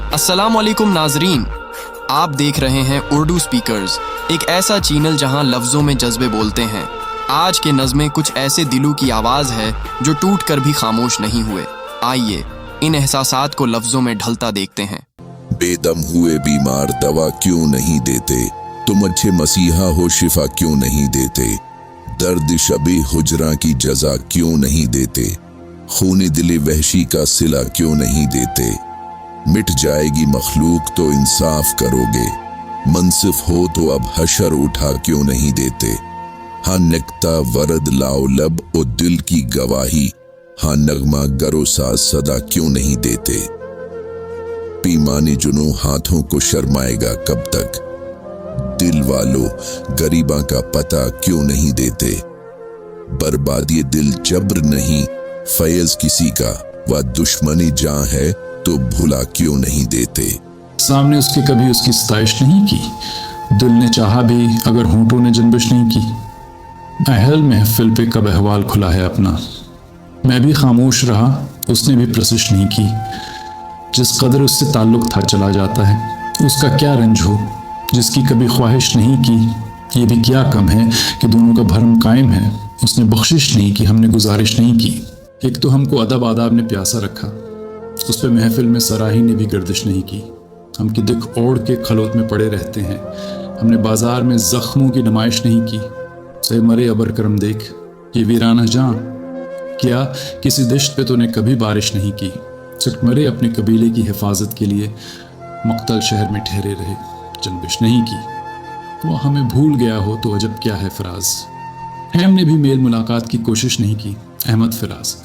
अस्सलामुअलैकुम नाजरीन, आप देख रहे हैं उर्दू स्पीकर्स, एक ऐसा चैनल जहां लफ्ज़ों में जज्बे बोलते हैं। आज के नज़्में कुछ ऐसे दिलों की आवाज़ है जो टूट कर भी खामोश नहीं हुए। आइए इन एहसासात को लफ्ज़ों में ढलता देखते हैं। बेदम हुए बीमार दवा क्यों नहीं देते, तुम अच्छे मसीहा हो शिफा क्यों नहीं देते, दर्द शबे हुजरा की जजा क्यों नहीं देते, खूनी दिली वहशी का सिला क्यों नहीं देते, मिट जाएगी मखलूक तो इंसाफ करोगे, मनसिफ हो तो अब हशर उठा क्यों नहीं देते, हाँ निकता वरद लाओ लब ओ दिल की गवाही, हाँ नगमा गरो साज सदा क्यों नहीं देते, पीमानी जुनू हाथों को शर्माएगा कब तक, दिल वालों गरीबा का पता क्यों नहीं देते, बर्बादी दिल जब्र नहीं फैज किसी का, व दुश्मनी जान है तो भुला क्यों नहीं देते। सामने उसके कभी उसकी सताइश नहीं की, दिल ने चाहा भी अगर होंठों ने जनबिश नहीं की, अहल महफिल पे कब अहवाल खुला है अपना, मैं भी खामोश रहा उसने भी प्रशिश नहीं की, जिस कदर उससे ताल्लुक था चला जाता है, उसका क्या रंज हो, जिसकी कभी ख्वाहिश नहीं की, ये भी क्या कम है कि दोनों का भरम कायम है, उसने बख्शिश नहीं की, हमने गुजारिश नहीं की। एक तो हमको अदब आदाब ने प्यासा रखा, उस पे महफिल में सराही ने भी गर्दिश नहीं की, हम की दिख ओढ़ के खलोत में पड़े रहते हैं, हमने बाजार में जख्मों की नुमाइश नहीं की, से मरे अबर करम देख ये वीराना जान, क्या किसी दिश्त पे तूने कभी बारिश नहीं की, सिर्फ मरे अपने कबीले की हिफाजत के लिए मक्तल शहर में ठहरे रहे, जनबिश नहीं की, वो हमें भूल गया हो तो अजब क्या है फराज, हमने भी मेल मुलाकात की कोशिश नहीं की, अहमद फिराज।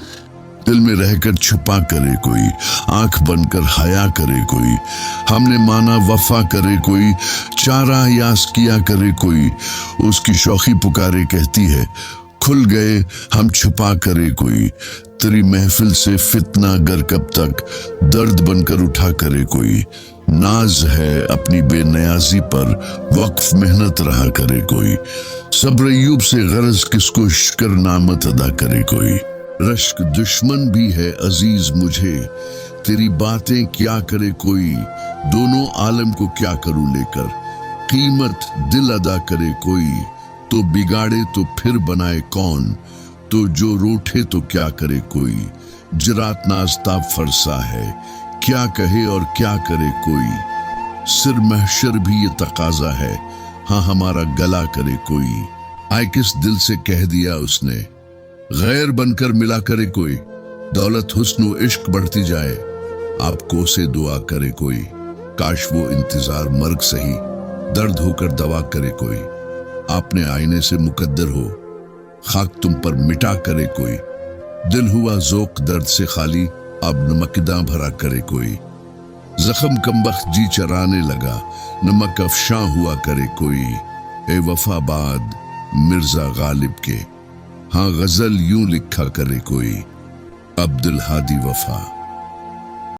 दिल में रहकर छुपा करे कोई, आंख बनकर हया करे कोई, हमने माना वफा करे कोई, चारा यास किया करे कोई, उसकी शौखी पुकारे कहती है खुल गए हम छुपा करे कोई, तेरी महफिल से फितना गर कब तक दर्द बनकर उठा करे कोई, नाज है अपनी बेनियाजी पर वक्फ मेहनत रहा करे कोई, सब्र अय्यूब से गरज किसको शुक्र नामत अदा करे कोई, रश्क दुश्मन भी है अजीज मुझे, तेरी बातें क्या करे कोई, दोनों आलम को क्या करूं लेकर, कीमत दिल अदा करे कोई, तो बिगाड़े तो फिर बनाए कौन, तो जो रूठे तो क्या करे कोई, जरात नास्ता फरसा है, क्या कहे और क्या करे कोई, सिर महशर भी ये तकाजा है, हाँ हमारा गला करे कोई, आए किस दिल से कह दिया उसने, गैर बनकर मिला करे कोई, दौलत हुस्न इश्क बढ़ती जाए, आपको से दुआ करे कोई, काश वो इंतजार मर्ग सही, दर्द होकर दवा करे कोई, आपने आईने से मुकद्दर हो, खाक तुम पर मिटा करे कोई, दिल हुआ ज़ोक दर्द से खाली, अब नमकदा भरा करे कोई, जख्म कमबख्त जी चराने लगा, नमक अफशां हुआ करे कोई, ए वफाबाद मिर्जा गालिब के, हाँ गजल यूं लिखा करे कोई, अब्दुल हादी वफा।